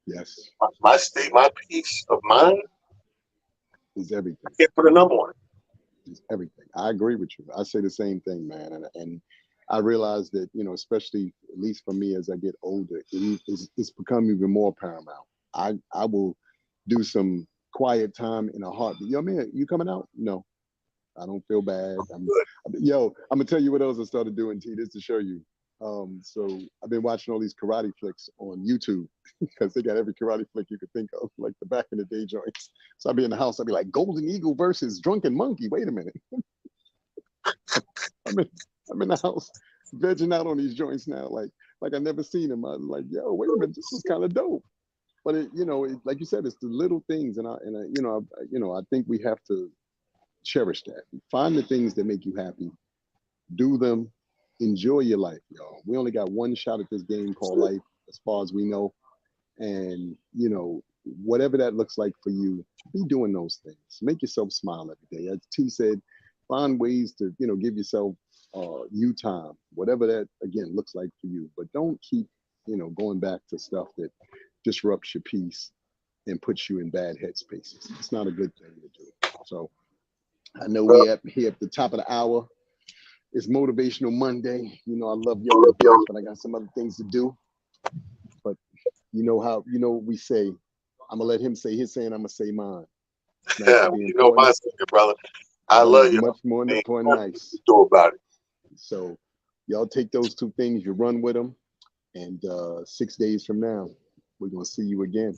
Yes, My state, my peace of mind, is I everything. can't put a number on it. Is everything. I agree with you. I say the same thing, man. And I realize that, especially at least for me as I get older, it's become even more paramount. I will do some quiet time in a heartbeat. Yo, man, you coming out? No, I don't feel bad. I'm gonna tell you what else I started doing, T, this to show you. So I've been watching all these karate flicks on YouTube because they got every karate flick you could think of, like the back in the day joints. So I'd be in the house, I'd be like, Golden Eagle versus Drunken Monkey. Wait a minute. I'm in, I'm in the house vegging out on these joints now, like I never seen them. I'm like, yo, wait a minute, this is kind of dope. But like you said, it's the little things, and I think we have to cherish that. Find the things that make you happy. Do them. Enjoy your life, y'all. We only got one shot at this game called life, as far as we know. And, you know, whatever that looks like for you, be doing those things. Make yourself smile every day. As T said, find ways to, you know, give yourself you time, whatever that, again, looks like for you. But don't keep, you know, going back to stuff that disrupts your peace and puts you in bad headspaces. It's not a good thing to do. So I know we're here at the top of the hour. It's Motivational Monday. You know, I love y'all, but I got some other things to do. But you know how, you know what we say. I'm gonna let him say his saying, I'm gonna say mine. Nice Yeah, you know my secret, brother. I love you. Much more nice. Do about it. So y'all take those two things, you run with them, and 6 days from now, we're gonna see you again.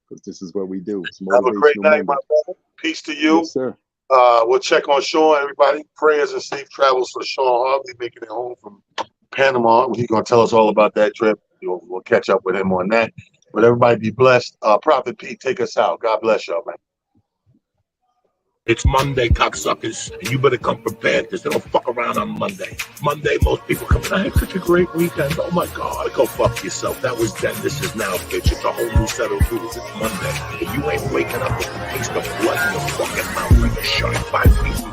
Because this is what we do. It's Have a great night, Monday. my brother. Peace to you. Yes, sir. We'll check on Sean, everybody. Prayers and safe travels for Sean Harvey making it home from Panama. He's going to tell us all about that trip. We'll catch up with him on that. But everybody be blessed. Prophet Pete, take us out. God bless y'all, man. It's Monday, cocksuckers, and you better come prepared because they don't fuck around on Monday. Monday, most people come in, I had such a great weekend. Oh my God, go fuck yourself. That was then. This is now, bitch. It's a whole new set of rules. It's Monday. And you ain't waking up with a taste of blood in your fucking mouth like a shark 5 feet